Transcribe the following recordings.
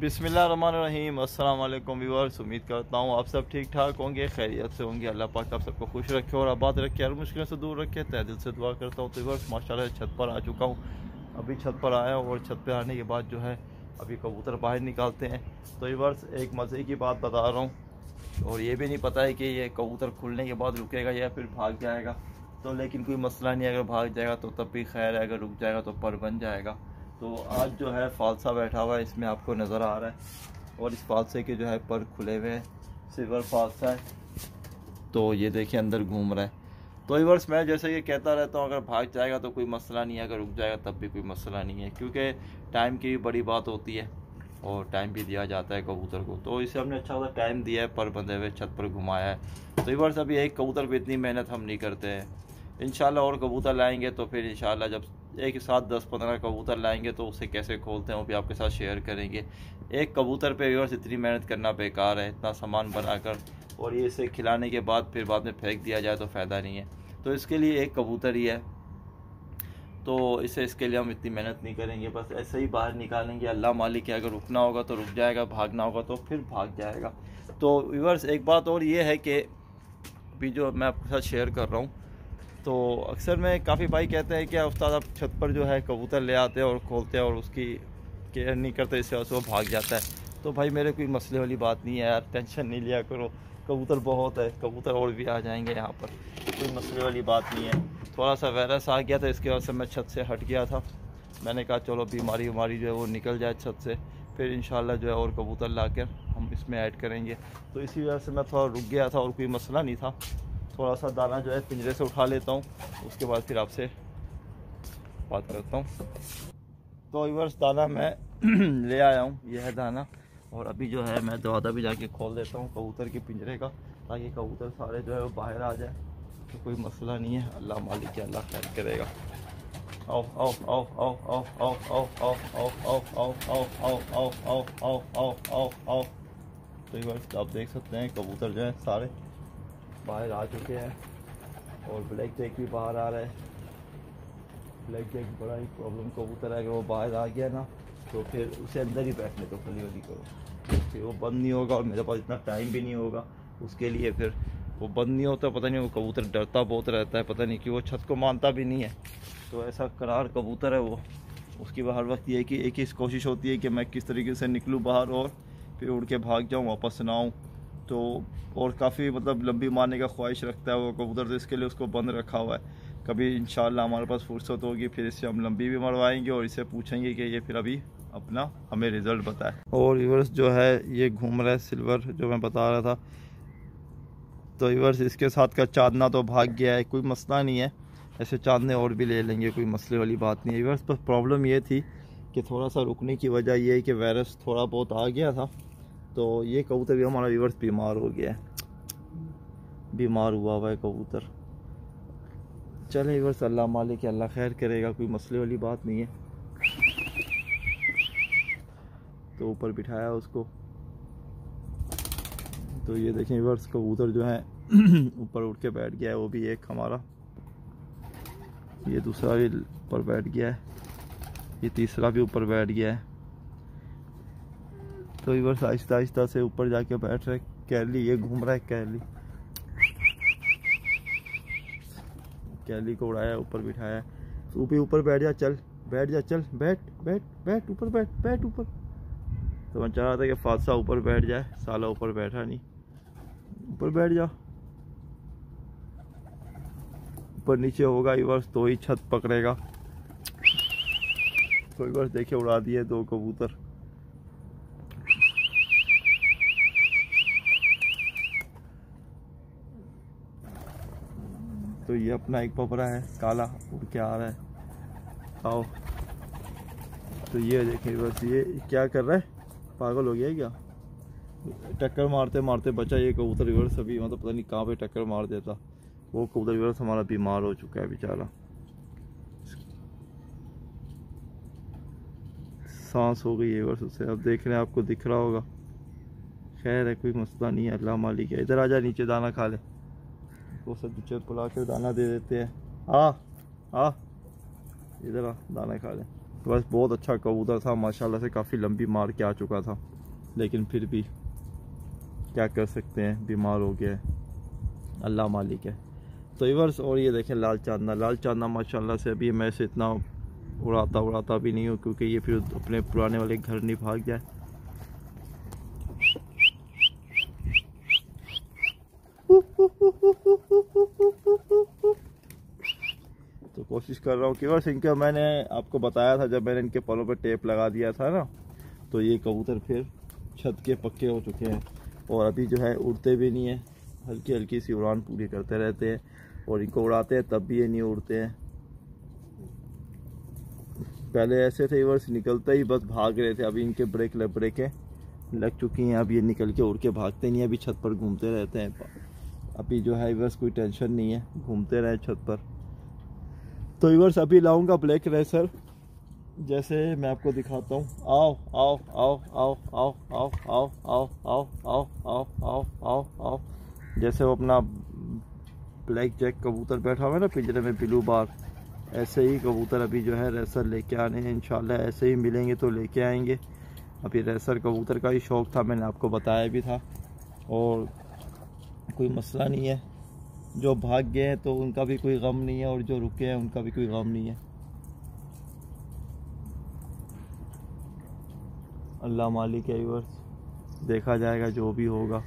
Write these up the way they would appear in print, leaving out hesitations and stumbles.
बिस्मिल्लाहिर्रहमानिर्रहीम। अस्सलाम वालेकुम व्यूअर्स, उम्मीद करता हूँ आप सब ठीक ठाक होंगे, खैरियत से होंगे। अल्लाह पाक आप सबको खुश रखे और आबाद रखे, हर मुश्किल से दूर रखे। तहे दिल से दुआ करता हूँ। तो व्यूअर्स माशाल्लाह छत पर आ चुका हूँ। अभी छत पर आया हूँ और छत पर आने के बाद जो है अभी कबूतर बाहर निकालते हैं। तो व्यूअर्स एक मज़े की बात बता रहा हूँ, और ये भी नहीं पता है कि ये कबूतर खुलने के बाद रुकेगा या फिर भाग जाएगा। तो लेकिन कोई मसला नहीं है, अगर भाग जाएगा तो तब भी खैर है, अगर रुक जाएगा तो पर बन जाएगा। तो आज जो है फालसा बैठा हुआ है, इसमें आपको नज़र आ रहा है, और इस फालसे के जो है पर खुले हुए हैं। सिल्वर फालसा है, तो ये देखिए अंदर घूम रहा है। तो व्यूअर्स मैं जैसे ये कहता रहता हूँ, अगर भाग जाएगा तो कोई मसला नहीं है, अगर रुक जाएगा तब भी कोई मसला नहीं है, क्योंकि टाइम की भी बड़ी बात होती है और टाइम भी दिया जाता है कबूतर को। तो इसे हमने अच्छा खासा टाइम दिया है, पर बंधे हुए छत पर घुमाया है। तो व्यूअर्स अभी एक कबूतर पर इतनी मेहनत हम नहीं करते हैं। इंशाल्लाह और कबूतर लाएंगे तो फिर इंशाल्लाह जब एक साथ 10-15 कबूतर लाएंगे तो उसे कैसे खोलते हैं वो भी आपके साथ शेयर करेंगे। एक कबूतर पे व्यूअर्स इतनी मेहनत करना बेकार है, इतना सामान बनाकर और ये इसे खिलाने के बाद फिर बाद में फेंक दिया जाए तो फ़ायदा नहीं है। तो इसके लिए एक कबूतर ही है, तो इसके लिए हम इतनी मेहनत नहीं करेंगे, बस ऐसे ही बाहर निकालेंगे। अल्लाह मालिक है, अगर रुकना होगा तो रुक जाएगा, भागना होगा तो फिर भाग जाएगा। तो व्यूअर्स एक बात और ये है कि अभी जो मैं आपके साथ शेयर कर रहा हूँ, तो अक्सर में काफ़ी भाई कहते हैं कि उस्ताद आप छत पर जो है कबूतर ले आते हैं और खोलते हैं और उसकी केयर नहीं करते, इससे वो भाग जाता है। तो भाई मेरे कोई मसले वाली बात नहीं है यार, टेंशन नहीं लिया करो, कबूतर बहुत है, कबूतर और भी आ जाएंगे यहाँ पर, कोई मसले वाली बात नहीं है। थोड़ा सा वायरस आ गया था, इसके वजह से मैं छत से हट गया था। मैंने कहा चलो बीमारी जो है वो निकल जाए छत से, फिर इंशाल्लाह जो है और कबूतर ला कर हम इसमें ऐड करेंगे। तो इसी वजह से मैं थोड़ा रुक गया था और कोई मसला नहीं था। थोड़ा सा दाना जो है पिंजरे से उठा लेता हूँ, उसके बाद फिर आपसे बात करता हूँ। तो व्यूअर्स दाना मैं ले आया हूँ, यह है दाना, और अभी जो है मैं दरवाज़ा भी जाके खोल देता हूँ कबूतर के पिंजरे का, ताकि कबूतर सारे जो है वो बाहर आ जाए। तो कोई मसला नहीं है, अल्लाह मालिक है, अल्लाह खैर करेगा। आओ आओ आओ आओ आओ आओ आओ आओ आओ आओ आओ आओ आओ आओ आओ आओ आओ आओ। तो व्यूअर्स आप देख सकते हैं कबूतर जो है सारे बाहर आ चुके हैं, और ब्लैक जैक भी बाहर आ रहा है। ब्लैक जैक बड़ा ही प्रॉब्लम कबूतर है, अगर वो बाहर आ गया ना तो फिर उसे अंदर ही बैठने तो खली वाली करो, फिर वो बंद नहीं होगा, और मेरे पास इतना टाइम भी नहीं होगा उसके लिए। फिर वो बंद नहीं होता, पता नहीं वो कबूतर डरता बहुत रहता है, पता नहीं कि वो छत को मानता भी नहीं है। तो ऐसा करार कबूतर है वो, उसकी हर वक्त ये कि एक ही कोशिश होती है कि मैं किस तरीके से निकलूँ बाहर और फिर उड़ के भाग जाऊँ, वापस ना आऊँ। तो और काफ़ी मतलब लंबी मारने का ख्वाहिश रखता है वो कबूतर, तो इसके लिए उसको बंद रखा हुआ है। कभी इंशाल्लाह हमारे पास फुर्सत होगी फिर इससे हम लंबी भी मरवाएंगे और इससे पूछेंगे कि ये फिर अभी अपना हमें रिज़ल्ट बताए। और व्यूअर्स जो है ये घूम रहा है सिल्वर, जो मैं बता रहा था। तो व्यूअर्स इसके साथ का चांदना तो भाग गया है, कोई मसला नहीं है, ऐसे चांदने और भी ले लेंगे, कोई मसले वाली बात नहीं है। व्यूअर्स बस प्रॉब्लम ये थी कि थोड़ा सा रुकने की वजह ये है कि वायरस थोड़ा बहुत आ गया था, तो ये कबूतर भी हमारा व्यूअर्स बीमार हो गया है, बीमार हुआ हुआ है कबूतर। चले व्यूअर्स अल्लाह मालिक है, अल्लाह खैर करेगा, कोई मसले वाली बात नहीं है। तो ऊपर बिठाया उसको, तो ये देखें व्यूअर्स कबूतर जो है ऊपर उठ के बैठ गया है, वो भी एक हमारा, ये दूसरा भी ऊपर बैठ गया है, ये तीसरा भी ऊपर बैठ गया है। तो व्यूअर्स आहिस्ता आहिस्ता से ऊपर जाके बैठ रहे। कैली ये घूम रहा है, कैली को उड़ाया, ऊपर बिठाया, तू भी ऊपर बैठ जा, चल बैठ जा, चल बैठ बैठ बैठ ऊपर बैठ बैठ ऊपर। तो मैं चाह रहा था कि फादसा ऊपर बैठ जाए, साला ऊपर बैठा नहीं, ऊपर बैठ जा। ऊपर नीचे होगा व्यूअर्स तो ही छत पकड़ेगा। तो व्यूअर्स देखिए उड़ा दिए 2 कबूतर। तो ये अपना एक पपरा है, काला उड़ के आ रहा है, आओ। तो ये देखिए बस ये क्या कर रहा है, पागल हो गया है क्या, टक्कर मारते मारते बचा ये कबूतर व्यूअर्स। अभी मतलब पता नहीं कहाँ पे टक्कर मार देता। वो कबूतर व्यूअर्स हमारा बीमार हो चुका है बेचारा, सांस हो गई है व्यूअर्स उसे, अब देख रहे हैं, आपको दिख रहा होगा। खैर है, कोई मसला नहीं है, अल्लाह मालिक है। इधर आ जा, नीचे दाना खा ले, वो सब नीचे बुला कर दाना दे देते हैं। आ इधर आ, दाना खा ले। बस बहुत अच्छा कबूतर था माशाल्लाह से, काफ़ी लंबी मार के आ चुका था, लेकिन फिर भी क्या कर सकते हैं, बीमार हो गया है, अल्लाह मालिक है। तो व्यूअर्स, और ये देखें लाल चांदना माशाल्लाह से अभी मैं इसे इतना उड़ाता भी नहीं हूँ, क्योंकि ये फिर अपने पुराने वाले घर नहीं भाग जाए। तो कोशिश कर रहा हूँ कि बस इनका, मैंने आपको बताया था जब मैंने इनके पलों पर टेप लगा दिया था ना, तो ये कबूतर फिर छत के पक्के हो चुके हैं और अभी जो है उड़ते भी नहीं है, हल्की हल्की सी उड़ान पूरी करते रहते हैं, और इनको उड़ाते हैं तब भी ये नहीं उड़ते हैं। पहले ऐसे थे व्यूअर्स, निकलते ही बस भाग रहे थे, अभी इनके ब्रेकें लग चुकी हैं, अब ये निकल के उड़ के भागते नहीं, अभी छत पर घूमते रहते हैं। अभी जो है व्यूअर्स कोई टेंशन नहीं है, घूमते रहे छत पर। तो व्यूअर्स अभी लाऊंगा ब्लैक रेसर, जैसे मैं आपको दिखाता हूँ। आओ आओ आओ आओ आओ आओ आओ आओ आओ आओ आओ आओ आओ आओ, जैसे वो अपना ब्लैक जैक कबूतर बैठा हुआ है ना पिंजरे में, ब्लू बार, ऐसे ही कबूतर अभी जो है रेसर लेके आने हैं इंशाल्लाह। ऐसे ही मिलेंगे तो लेके आएंगे। अभी रेसर कबूतर का ही शौक़ था, मैंने आपको बताया भी था, और कोई मसला नहीं है। जो भाग गए हैं तो उनका भी कोई गम नहीं है, और जो रुके हैं उनका भी कोई गम नहीं है। अल्लाह मालिक है व्यूअर्स, देखा जाएगा जो भी होगा।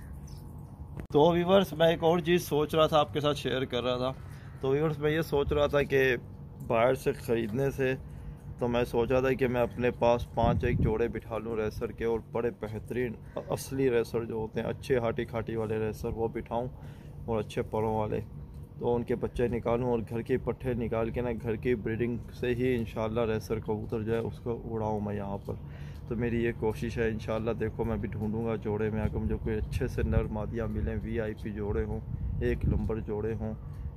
तो व्यूअर्स मैं एक और चीज़ सोच रहा था, आपके साथ शेयर कर रहा था। तो व्यूअर्स मैं ये सोच रहा था कि बाहर से ख़रीदने से, तो मैं सोच रहा था कि मैं अपने पास 5 जोड़े बिठा लूँ रेसर के, और बड़े बेहतरीन असली रेसर जो होते हैं, अच्छे हाटी खाटी वाले रेसर, वो बिठाऊँ, और अच्छे परों वाले, तो उनके बच्चे निकालूं, और घर के पट्ठे निकाल के ना, घर की ब्रीडिंग से ही इंशाल्लाह रेसर कबूतर जो है उसको उड़ाऊं मैं यहाँ पर। तो मेरी ये कोशिश है इंशाल्लाह। देखो मैं भी ढूंढूंगा जोड़े में, अगर मुझे कोई अच्छे से नर मादियाँ मिलें, VIP जोड़े हों, 1 नंबर जोड़े हों,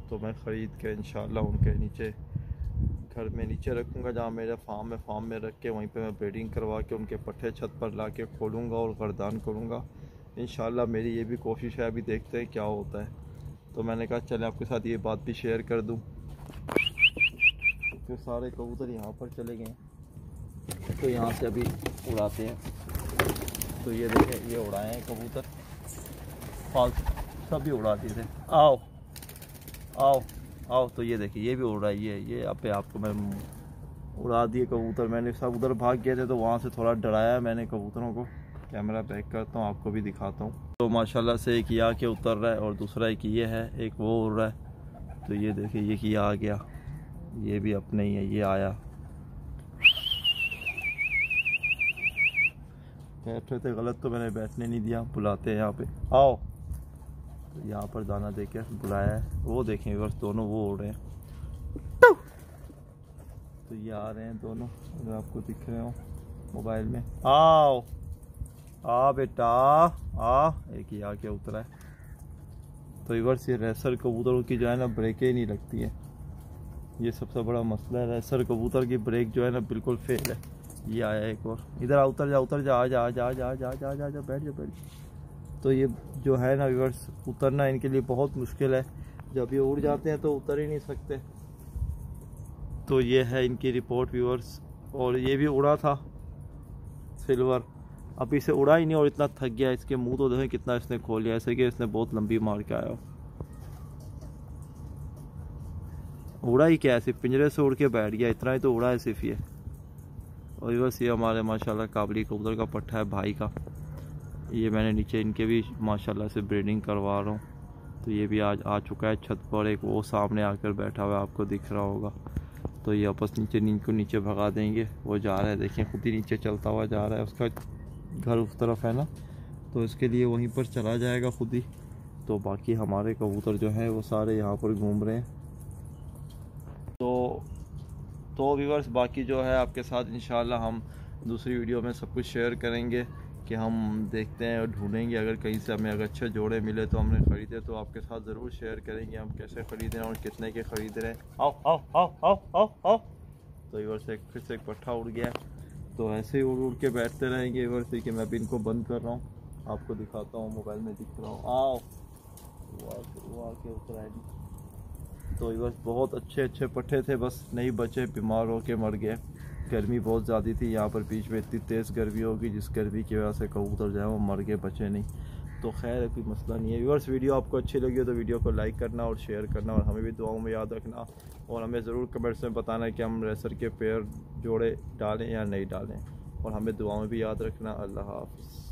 तो मैं ख़रीद के इंशाल्लाह उनके नीचे, घर में नीचे रखूँगा, जहाँ मेरा फार्म में रख के वहीं पर मैं ब्रीडिंग करवा के उनके पट्ठे छत पर ला के खोलूँगा और गर्दान करूँगा इंशाल्लाह। मेरी ये भी कोशिश है, अभी देखते हैं क्या होता है। तो मैंने कहा चले आपके साथ ये बात भी शेयर कर दूं। फिर सारे कबूतर यहाँ पर चले गए, तो यहाँ से अभी उड़ाते हैं। तो ये देखें, ये उड़ाए हैं कबूतर, सभी उड़ा दिए थे। आओ आओ आओ, तो ये देखिए ये भी उड़ रही है। ये अब आपको मैं उड़ा दिए कबूतर, मैंने सब उधर भाग गए थे, तो वहाँ से थोड़ा डराया मैंने कबूतरों को। कैमरा बैक करता हूँ, आपको भी दिखाता हूँ। तो माशाल्लाह से एक ये आके उतर रहा है, और दूसरा एक ये है, एक वो उड़ रहा है। तो ये देखिए ये किया आ गया, ये भी अपने ही है, ये आया। बैठे थे गलत, तो मैंने बैठने नहीं दिया, बुलाते हैं यहाँ पे, आओ। तो यहाँ पर दाना दे के बुलाया है। वो देखें बस दोनों वो उड़ रहे हैं, तो ये आ रहे हैं दोनों, अगर आपको दिख रहे हो मोबाइल में। आओ आ बेटा आ, एक ही आके उतरा है। तो व्यूअर्स ये रेसर कबूतरों की जो है ना ब्रेकें ही नहीं लगती है, ये सबसे बड़ा मसला है। रेसर कबूतर की ब्रेक जो है ना बिल्कुल फेल है। ये आया एक और, इधर आ, उतर जा उतर जा, आ जा आ जा आ जा आ जा जा जा जा, बैठ जा बैठ जा। तो ये जो है ना व्यूअर्स, उतरना इनके लिए बहुत मुश्किल है, जब ये उड़ जाते हैं तो उतर ही नहीं सकते। तो ये है इनकी रिपोर्ट व्यूअर्स। और ये भी उड़ा था सिल्वर, अभी इसे उड़ा ही नहीं, और इतना थक गया। इसके मुंह तो देखें कितना इसने खोल लिया, ऐसे कि इसने बहुत लंबी मार के आया। उड़ा ही क्या है, सिर्फ पिंजरे से उड़ के बैठ गया, इतना ही तो उड़ा है सिर्फ ये। और बस ये हमारे माशाल्लाह काबली कबूतर का पट्ठा है भाई का। ये मैंने नीचे इनके भी माशाल्लाह से ब्रीडिंग करवा रहा हूँ। तो ये भी आज आ चुका है छत पर, एक वो सामने आकर बैठा हुआ है, आपको दिख रहा होगा। तो ये आपस नीचे को नीचे भगा देंगे, वो जा रहा है, देखें खुद ही नीचे चलता हुआ जा रहा है। उसका घर उस तरफ है ना, तो इसके लिए वहीं पर चला जाएगा खुद ही। तो बाकी हमारे कबूतर जो हैं वो सारे यहाँ पर घूम रहे हैं। तो व्यूअर्स बाकी जो है आपके साथ इंशाल्लाह हम दूसरी वीडियो में सब कुछ शेयर करेंगे, कि हम देखते हैं और ढूंढेंगे, अगर कहीं से हमें अगर अच्छे जोड़े मिले तो हमने ख़रीदे, तो आपके साथ ज़रूर शेयर करेंगे हम कैसे ख़रीदे और कितने के ख़रीद रहे हैं। आओ आओ आओ आओ आओ आओ। तो व्यूअर्स फिर से एक पट्ठा उड़ गया। तो ऐसे ही उड़ के बैठते रहेंगे व्यूअर्स, कि मैं भी इनको बंद कर रहा हूँ, आपको दिखाता हूँ, मोबाइल में दिख रहा हूँ। आओ, वो आके उतरा है। तो व्यूअर्स बहुत अच्छे पट्ठे थे, बस नहीं बचे, बीमार होके मर गए। गर्मी बहुत ज़्यादा थी यहाँ पर, बीच में इतनी तेज़ गर्मी होगी जिस गर्मी की वजह से कबूतर जो है वो मर के बचे नहीं। तो खैर कोई मसला नहीं है। व्यूअर्स, वीडियो आपको अच्छी लगी हो तो वीडियो को लाइक करना और शेयर करना, और हमें भी दुआओं में याद रखना, और हमें ज़रूर कमेंट्स में बताना कि हम रेसर के पेयर जोड़े डालें या नहीं डालें, और हमें दुआओं में भी याद रखना। अल्लाह हाफ़िज़।